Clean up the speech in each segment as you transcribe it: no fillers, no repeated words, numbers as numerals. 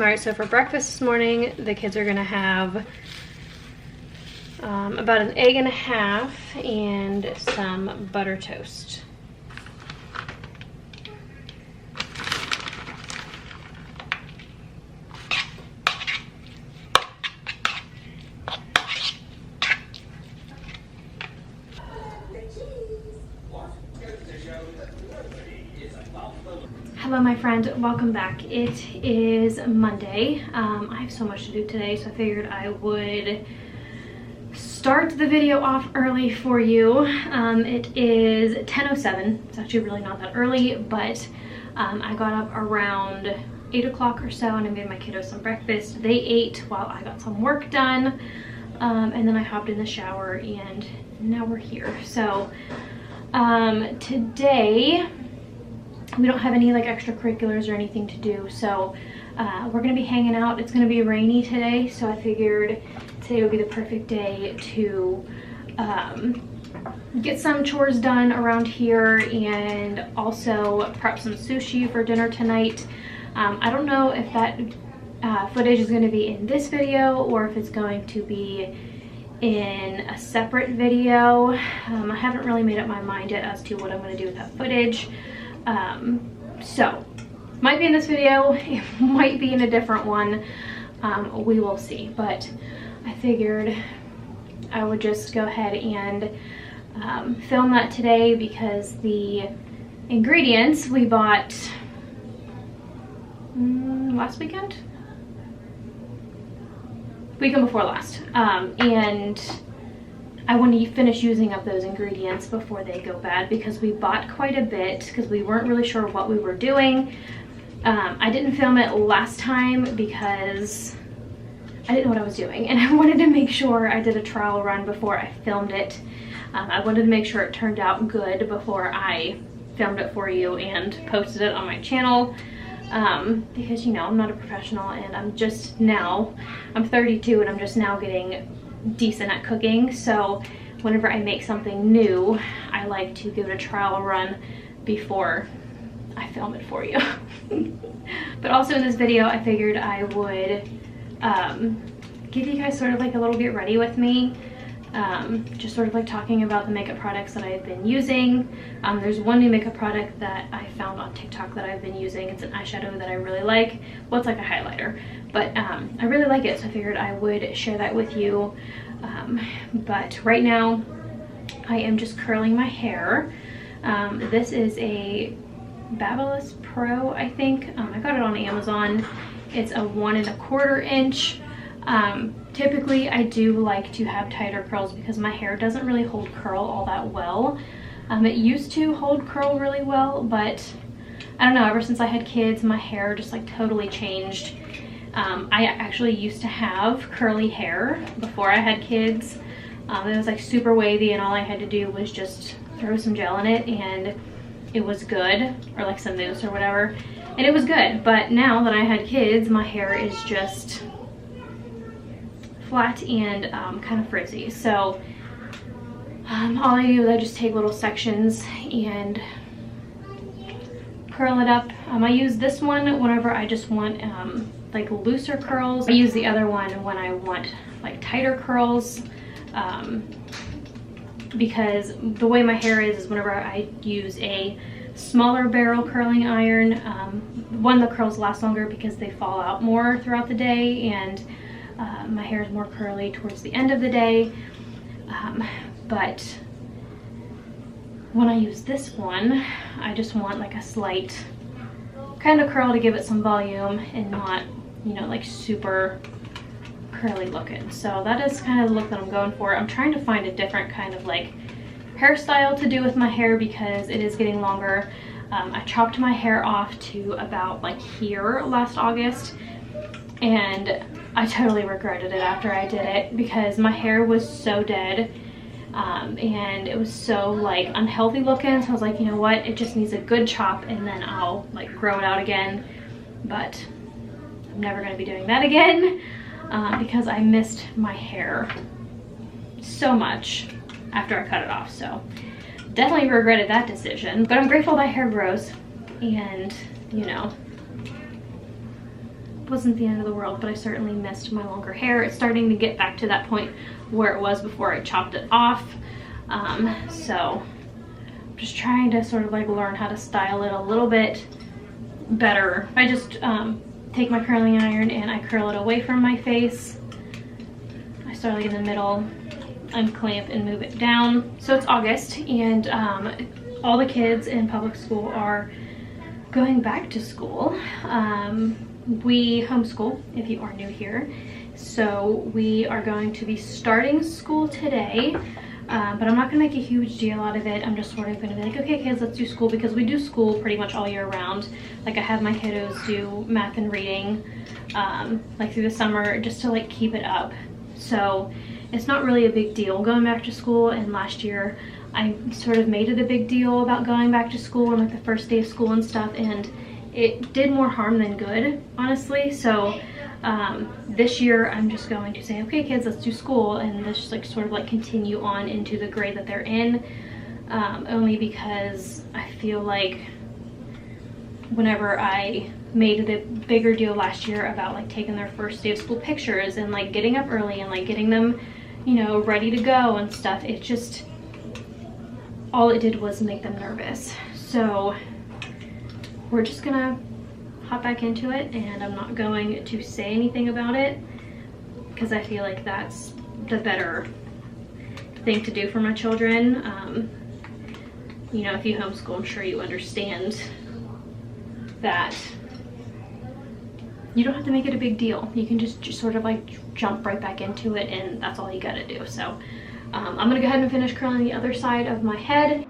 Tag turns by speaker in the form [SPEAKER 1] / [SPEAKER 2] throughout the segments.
[SPEAKER 1] Alright, so for breakfast this morning, the kids are gonna have about an egg and a half and some butter toast. Hello my friend, welcome back. It is Monday. I have so much to do today, so I figured I would start the video off early for you. It is 10:07. It's actually really not that early, but I got up around 8 o'clock or so and I made my kiddos some breakfast. They ate while I got some work done, and then I hopped in the shower and now we're here. So today we don't have any like extracurriculars or anything to do, so we're gonna be hanging out. It's gonna be rainy today, so I figured today would be the perfect day to get some chores done around here and also prep some sushi for dinner tonight. I don't know if that footage is going to be in this video or if it's going to be in a separate video. I haven't really made up my mind yet as to what I'm going to do with that footage. So might be in this video, it might be in a different one. We will see, but I figured I would just go ahead and film that today because the ingredients we bought last weekend before last, and I want to finish using up those ingredients before they go bad because we bought quite a bit because we weren't really sure what we were doing. I didn't film it last time because I didn't know what I was doing, and I wanted to make sure I did a trial run before I filmed it. I wanted to make sure it turned out good before I filmed it for you and posted it on my channel, because you know I'm not a professional and I'm 32 and I'm just now getting decent at cooking. So whenever I make something new, I like to give it a trial run before I film it for you. But also in this video I figured I would give you guys sort of like a little get ready with me, just sort of like talking about the makeup products that I've been using. There's one new makeup product that I found on TikTok that I've been using. It's an eyeshadow that I really like. Well, it's like a highlighter, but I really like it, so I figured I would share that with you. But right now I am just curling my hair. This is a Babyliss Pro, I think. I got it on Amazon. It's a 1 1/4 inch. Typically I do like to have tighter curls because my hair doesn't really hold curl all that well. It used to hold curl really well, but I don't know, ever since I had kids my hair just like totally changed. I actually used to have curly hair before I had kids. It was like super wavy and all I had to do was just throw some gel in it and it was good, or like some mousse or whatever, and it was good. But now that I had kids, my hair is just flat and kind of frizzy. So all I do is I just take little sections and curl it up. I use this one whenever I just want like looser curls. I use the other one when I want like tighter curls, because the way my hair is whenever I use a smaller barrel curling iron, one, the curls last longer because they fall out more throughout the day, and my hair is more curly towards the end of the day. But when I use this one, I just want like a slight kind of curl to give it some volume and not, you know, like super curly looking. So that is kind of the look that I'm going for. I'm trying to find a different kind of like hairstyle to do with my hair because it is getting longer. I chopped my hair off to about like here last August, and I totally regretted it after I did it because my hair was so dead, and it was so like unhealthy looking. So I was like, you know what, it just needs a good chop and then I'll like grow it out again. But I'm never going to be doing that again, because I missed my hair so much after I cut it off. So definitely regretted that decision, but I'm grateful that hair grows, and you know, wasn't the end of the world, but I certainly missed my longer hair. It's starting to get back to that point where it was before I chopped it off. So I'm just trying to sort of like learn how to style it a little bit better. I just take my curling iron and I curl it away from my face. I start like in the middle, unclamp and move it down. So it's August, and all the kids in public school are going back to school. We homeschool, if you are new here. So we are going to be starting school today, but I'm not gonna make a huge deal out of it. I'm just sort of gonna be like, okay kids, let's do school, because we do school pretty much all year round. Like I have my kiddos do math and reading like through the summer, just to like keep it up. So it's not really a big deal going back to school, and last year I sort of made it a big deal about going back to school and like the first day of school and stuff, and it did more harm than good, honestly. So this year I'm just going to say, okay kids, let's do school, and just like sort of like continue on into the grade that they're in, only because I feel like whenever I made it a bigger deal last year about like taking their first day of school pictures and like getting up early and like getting them, you know, ready to go and stuff, it just, all it did was make them nervous. So we're just gonna hop back into it, and I'm not going to say anything about it because I feel like that's the better thing to do for my children. You know, if you homeschool, I'm sure you understand that you don't have to make it a big deal. You can just sort of like jump right back into it, and that's all you gotta do. So I'm gonna go ahead and finish curling the other side of my head.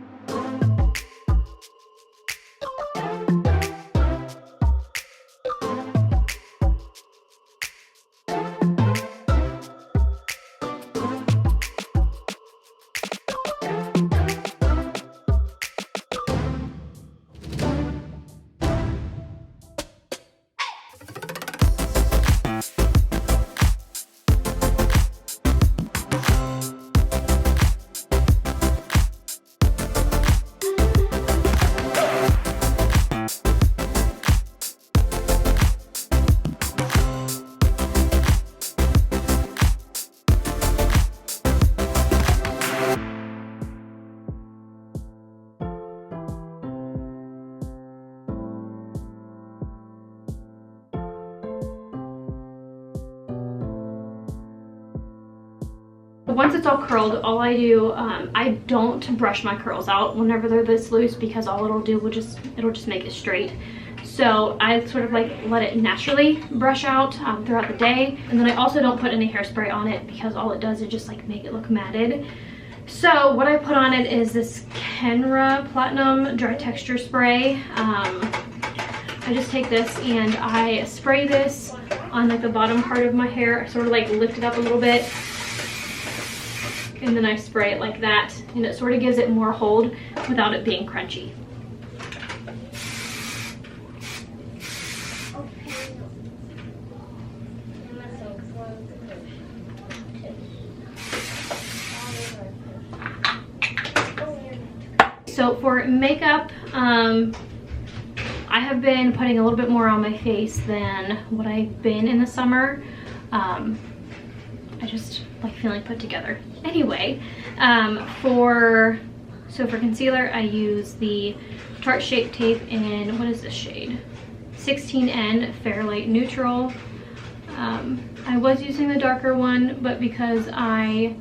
[SPEAKER 1] Once it's all curled, all I do, I don't brush my curls out whenever they're this loose, because all it'll do will it'll just make it straight. So I sort of like let it naturally brush out throughout the day, and then I also don't put any hairspray on it because all it does is just like make it look matted. So what I put on it is this Kenra Platinum Dry Texture Spray. I just take this and I spray this on like the bottom part of my hair. I sort of like lift it up a little bit, and then I spray it like that, and it sort of gives it more hold without it being crunchy. So for makeup, I have been putting a little bit more on my face than what I've been in the summer. I just like feeling put together. Anyway, for concealer, I use the Tarte Shape Tape in, what is this shade? 16N Fairlight Neutral. I was using the darker one, but because I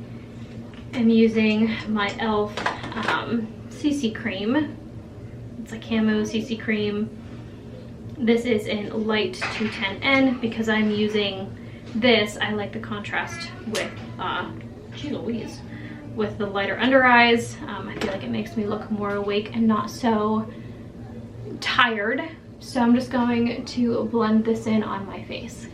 [SPEAKER 1] am using my e.l.f. CC cream, it's a camo CC cream. This is in light 210N because I'm using this. I like the contrast with, gee Louise, with the lighter under eyes. I feel like it makes me look more awake and not so tired. So I'm just going to blend this in on my face.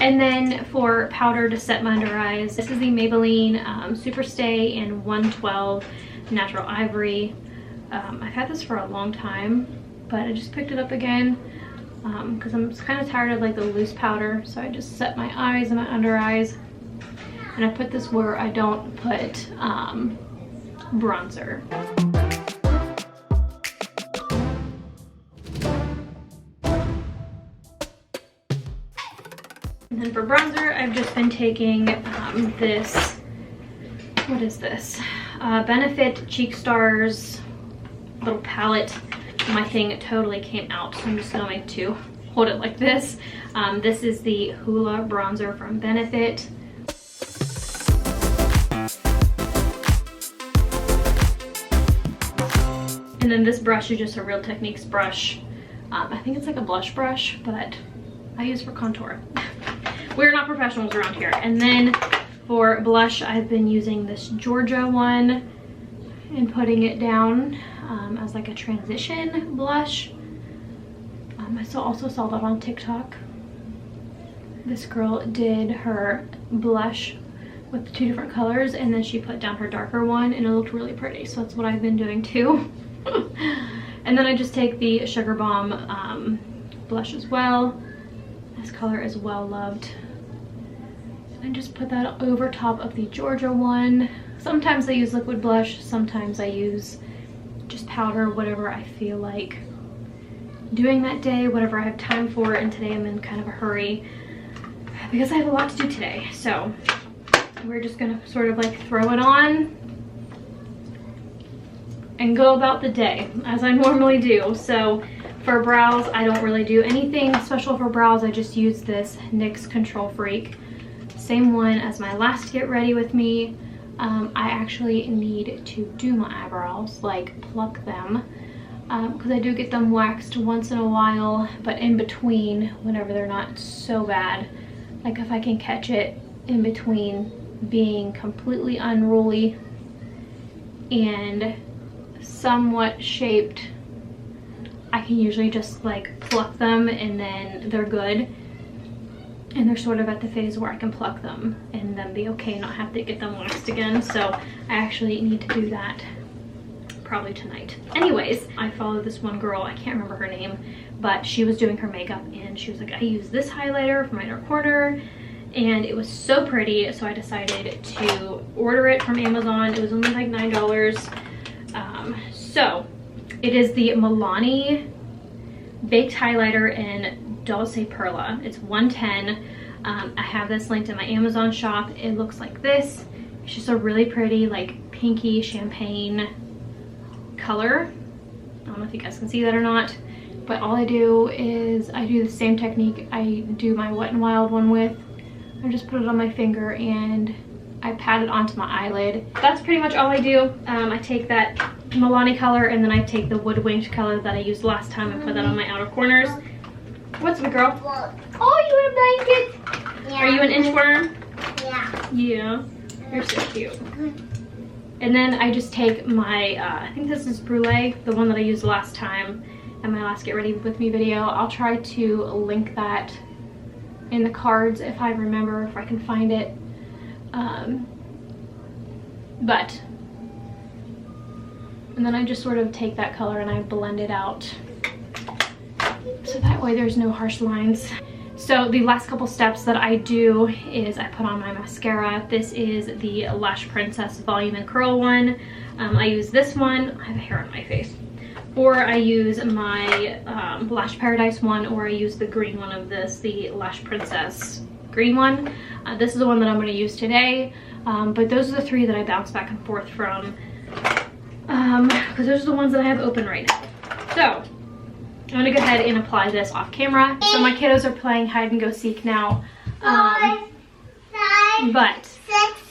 [SPEAKER 1] And then for powder to set my under eyes, this is the Maybelline Super Stay in 112 Natural Ivory. I've had this for a long time, but I just picked it up again because I'm kind of tired of like the loose powder. So I just set my eyes and my under eyes, and I put this where I don't put bronzer. And then for bronzer, I've just been taking this, what is this? Benefit Cheek Stars little palette. My thing totally came out, so I'm just going to hold it like this. This is the Hula bronzer from Benefit. And then this brush is just a Real Techniques brush. I think it's like a blush brush, but I use for contour. We're not professionals around here. And then for blush, I've been using this Georgia one and putting it down as like a transition blush. I also saw that on TikTok. This girl did her blush with the 2 different colors, and then she put down her darker one, and it looked really pretty. So that's what I've been doing too. And then I just take the Sugar Bomb blush as well. This color is well loved. And just put that over top of the Georgia one. Sometimes I use liquid blush, sometimes I use just powder, whatever I feel like doing that day, whatever I have time for. And today I'm in kind of a hurry because I have a lot to do today. So we're just gonna sort of like throw it on and go about the day as I normally do. So for brows, I don't really do anything special for brows. I just use this NYX Control Freak. Same one as my last Get Ready With Me. I actually need to do my eyebrows, like pluck them, because I do get them waxed once in a while, but in between, whenever they're not so bad, like if I can catch it in between being completely unruly and somewhat shaped, I can usually just like pluck them and then they're good. And they're sort of at the phase where I can pluck them and then be okay, not have to get them waxed again. So I actually need to do that probably tonight. Anyways, I follow this one girl, I can't remember her name, but she was doing her makeup and she was like, I use this highlighter for my inner corner, and it was so pretty. So I decided to order it from Amazon. It was only like $9. So it is the Milani Baked Highlighter in Dulce Perla. It's $110. I have this linked in my Amazon shop. It looks like this. It's just a really pretty like pinky champagne color. I don't know if you guys can see that or not, but all I do is I do the same technique I do my Wet n Wild one with. I just put it on my finger and I pat it onto my eyelid. That's pretty much all I do. I take that Milani color and then I take the Wood Winged color that I used last time and put that on my outer corners. What's up, girl? Oh, you want a blanket? Yeah. Are you an inchworm? Yeah. Yeah. You're so cute. And then I just take my, I think this is Brulee, the one that I used last time in my last Get Ready With Me video. I'll try to link that in the cards if I remember, if I can find it. And then I just sort of take that color and I blend it out, so that way there's no harsh lines. So the last couple steps that I do is I put on my mascara. This is the Lash Princess Volume and Curl one. I use this one. I have hair on my face. Or I use my Lash Paradise one, or I use the green one of this, the Lash Princess green one. This is the one that I'm going to use today. But those are the 3 that I bounce back and forth from, because those are the ones that I have open right now. So I'm gonna go ahead and apply this off camera. So my kiddos are playing hide and go seek now. But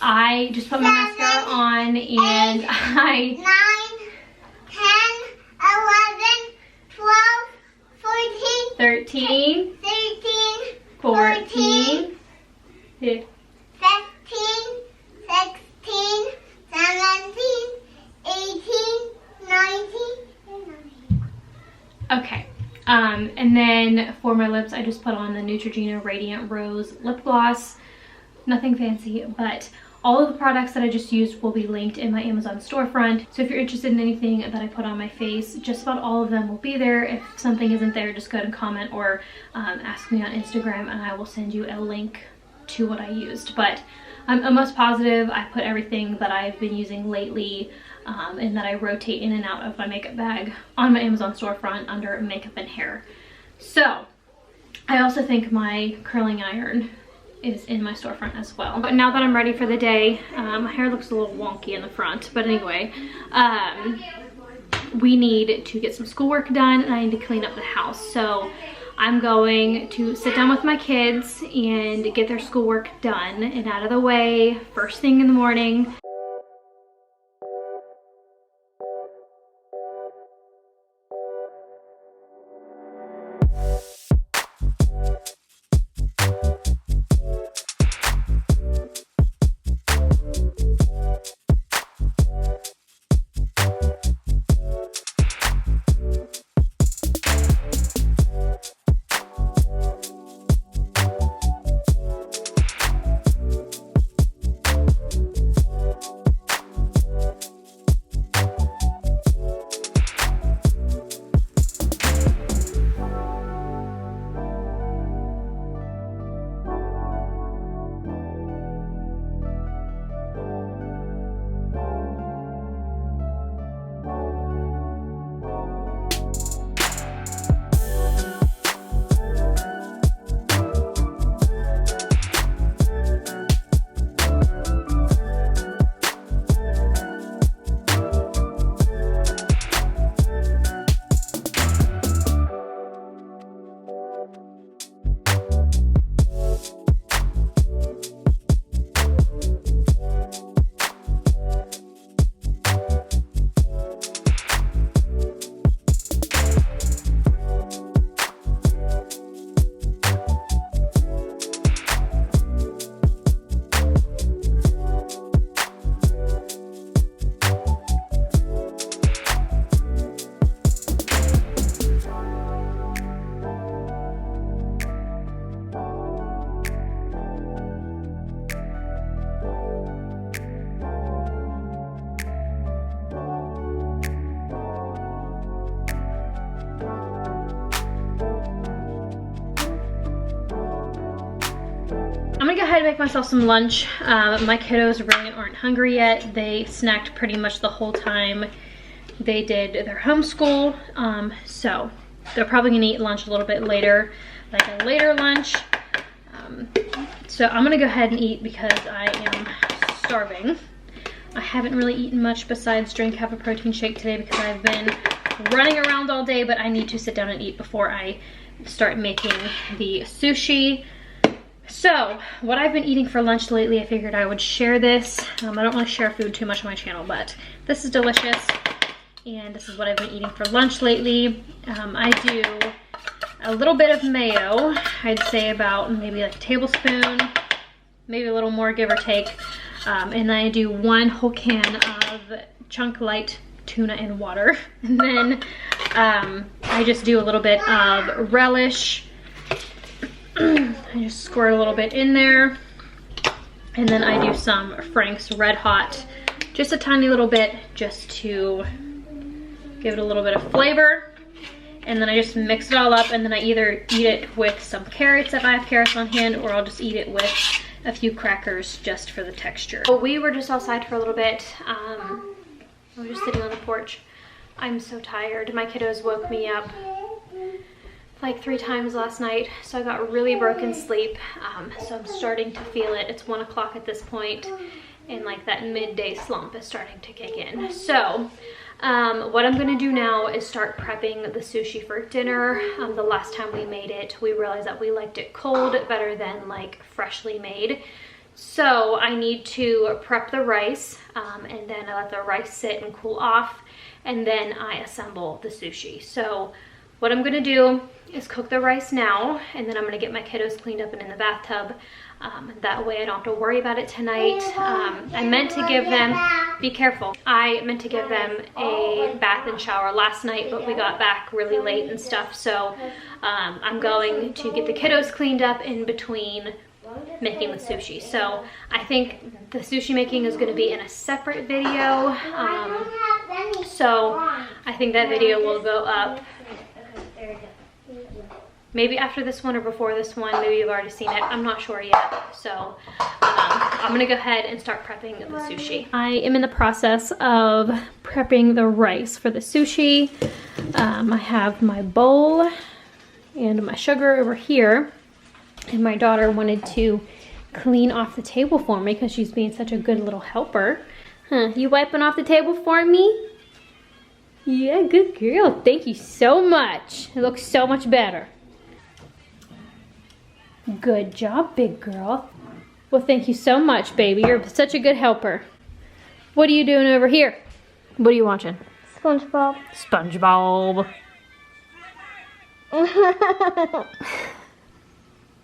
[SPEAKER 1] I just put my mascara on and
[SPEAKER 2] 9, 10, 11, 12, 14,
[SPEAKER 1] 13,
[SPEAKER 2] 13,
[SPEAKER 1] 14, 15,
[SPEAKER 2] 15, 16, 17, 18, 19.
[SPEAKER 1] Okay. And then for my lips, I just put on the Neutrogena Radiant Rose Lip Gloss. Nothing fancy, but All of the products that I just used will be linked in my Amazon storefront. So if you're interested in anything that I put on my face, just about all of them will be there. If something isn't there, just go ahead and comment or ask me on Instagram and I will send you a link to what I used. But I'm almost positive I put everything that I've been using lately and that I rotate in and out of my makeup bag on my Amazon storefront under makeup and hair. So I also think my curling iron is in my storefront as well. But now that I'm ready for the day, my hair looks a little wonky in the front, but anyway, we need to get some schoolwork done and I need to clean up the house. So I'm going to sit down with my kids and get their schoolwork done and out of the way first thing in the morning. I'm gonna go ahead and make myself some lunch. My kiddos really aren't hungry yet. They snacked pretty much the whole time they did their homeschool. So they're probably gonna eat lunch a little bit later, like a later lunch. So I'm gonna go ahead and eat because I am starving. I haven't really eaten much besides have a protein shake today because I've been running around all day, but I need to sit down and eat before I start making the sushi. So what I've been eating for lunch lately, I figured I would share this. I don't want to share food too much on my channel, but this is delicious. And this is what I've been eating for lunch lately. I do a little bit of mayo. I'd say about maybe like a tablespoon, maybe a little more, give or take. And then I do 1 whole can of chunk light tuna and water. And then I just do a little bit of relish. I just squirt a little bit in there. And then I do some Frank's Red Hot, just a tiny little bit, just to give it a little bit of flavor. And then I just mix it all up, and then I either eat it with some carrots if I have carrots on hand, or I'll just eat it with a few crackers just for the texture. We were just outside for a little bit. I was just sitting on the porch. I'm so tired. My kiddos woke me up like 3 times last night, so I got really broken sleep. So I'm starting to feel it. It's 1 o'clock at this point, and like that midday slump is starting to kick in. So what I'm gonna do now is start prepping the sushi for dinner. The last time we made it, we realized that we liked it cold better than like freshly made. So I need to prep the rice, and then I let the rice sit and cool off, and then I assemble the sushi. So what I'm gonna do is cook the rice now, and then I'm gonna get my kiddos cleaned up and in the bathtub. That way I don't have to worry about it tonight. I meant to give them, be careful. I meant to give them a bath and shower last night, but we got back really late and stuff. So I'm going to get the kiddos cleaned up in between making the sushi. So I think the sushi making is going to be in a separate video. So I think that video will go up maybe after this one or before this one. Maybe you've already seen it. I'm not sure yet. So I'm gonna go ahead and start prepping the sushi. I am in the process of prepping the rice for the sushi. I have my bowl and my sugar over here. And my daughter wanted to clean off the table for me because she's being such a good little helper. Huh, you wiping off the table for me? Yeah, good girl. Thank you so much. It looks so much better. Good job, big girl. Well, thank you so much, baby. You're such a good helper. What are you doing over here? What are you watching?
[SPEAKER 2] SpongeBob.
[SPEAKER 1] SpongeBob.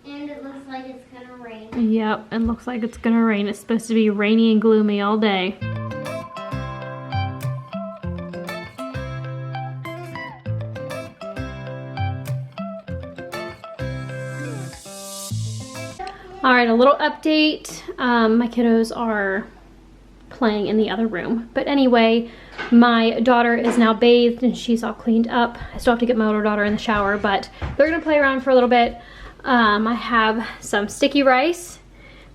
[SPEAKER 2] And it looks like it's gonna rain.
[SPEAKER 1] Yep, it looks like it's gonna rain. It's supposed to be rainy and gloomy all day. All right, a little update. My kiddos are playing in the other room. But anyway, my daughter is now bathed and she's all cleaned up. I still have to get my older daughter in the shower, but they're gonna play around for a little bit. I have some sticky rice,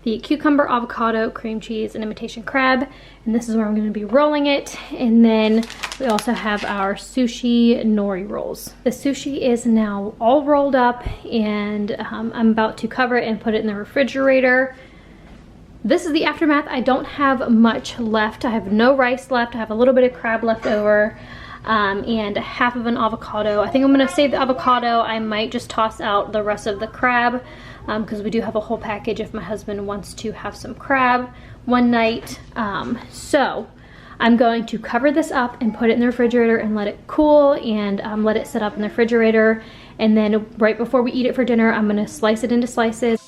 [SPEAKER 1] the cucumber, avocado, cream cheese, and imitation crab. And this is where I'm gonna be rolling it. And then we also have our sushi nori rolls. The sushi is now all rolled up and I'm about to cover it and put it in the refrigerator. This is the aftermath. I don't have much left. I have no rice left. I have a little bit of crab left over and half of an avocado. I think I'm gonna save the avocado. I might just toss out the rest of the crab because we do have a whole package if my husband wants to have some crab one night. So I'm going to cover this up and put it in the refrigerator and let it cool and let it sit up in the refrigerator. And then right before we eat it for dinner, I'm gonna slice it into slices.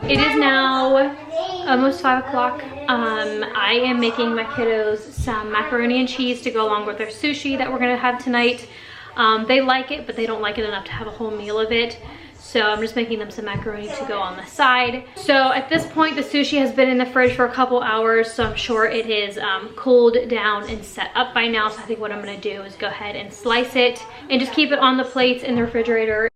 [SPEAKER 1] It is now almost 5 o'clock. I am making my kiddos some macaroni and cheese to go along with their sushi that we're gonna have tonight. They like it, but they don't like it enough to have a whole meal of it. So I'm just making them some macaroni to go on the side. So at this point, the sushi has been in the fridge for a couple hours, so I'm sure it is cooled down and set up by now. So I think what I'm gonna do is go ahead and slice it and just keep it on the plates in the refrigerator.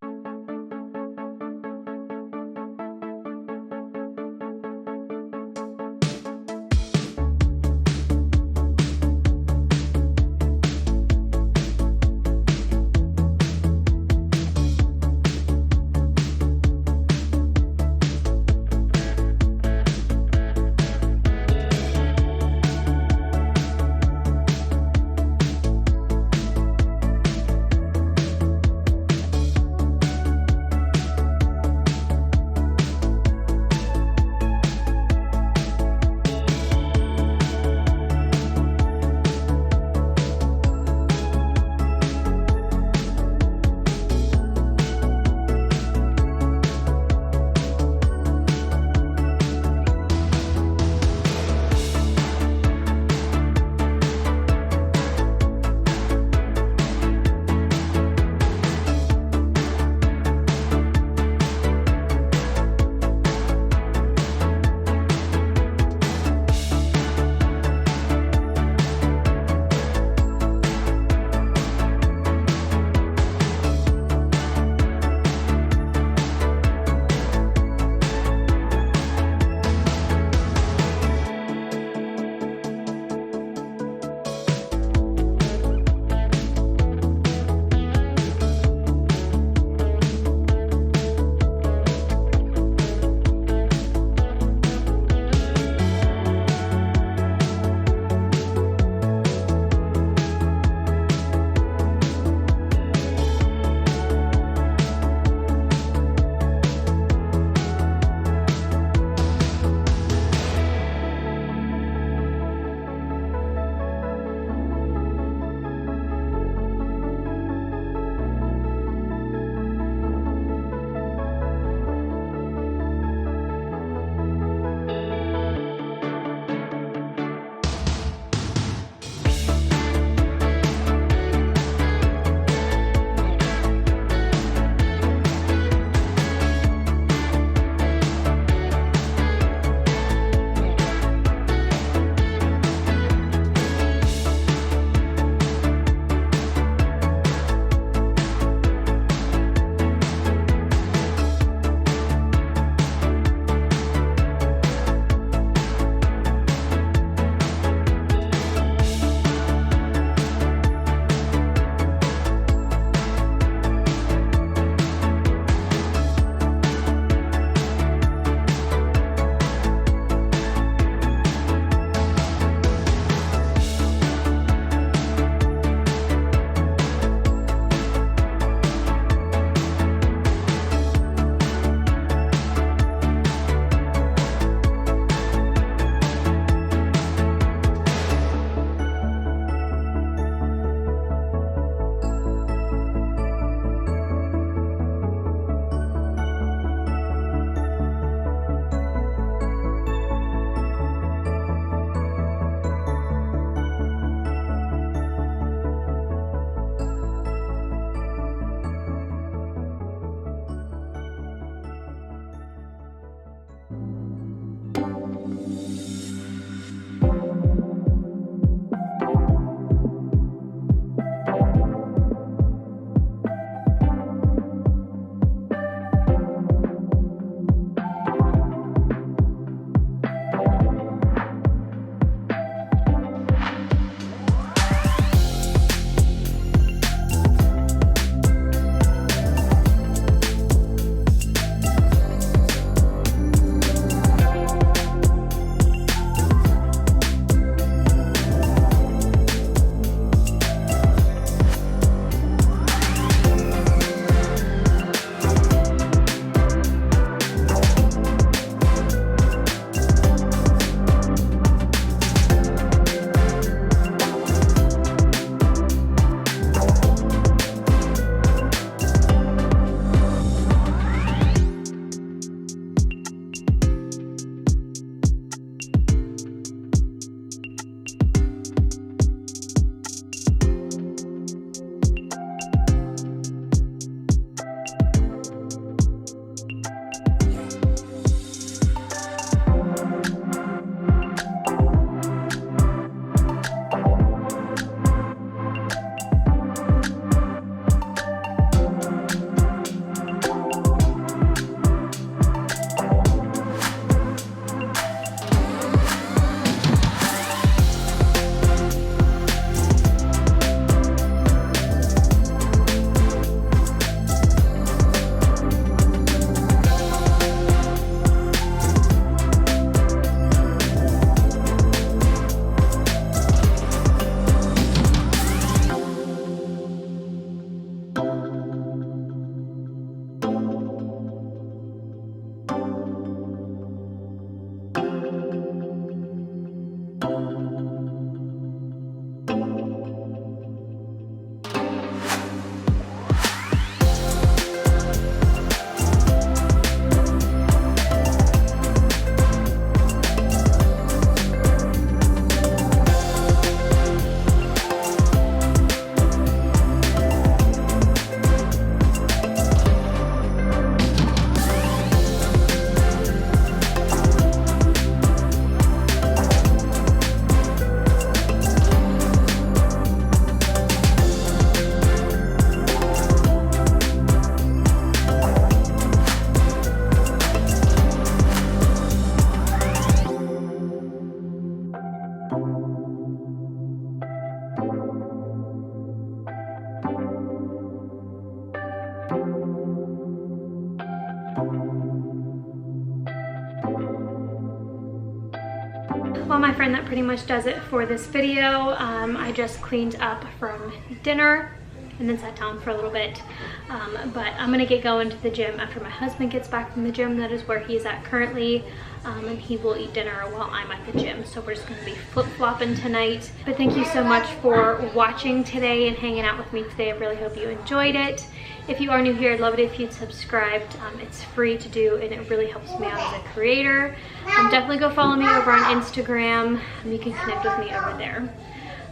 [SPEAKER 1] and that pretty much does it for this video. I just cleaned up from dinner and then sat down for a little bit. But I'm gonna get going to the gym after my husband gets back from the gym. That is where he's at currently. And he will eat dinner while I'm at the gym. So we're just gonna be flip-flopping tonight. But thank you so much for watching today and hanging out with me today. I really hope you enjoyed it. If you are new here, I'd love it if you'd subscribed. It's free to do and it really helps me out as a creator. Definitely go follow me over on Instagram. You can connect with me over there.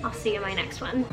[SPEAKER 1] I'll see you in my next one.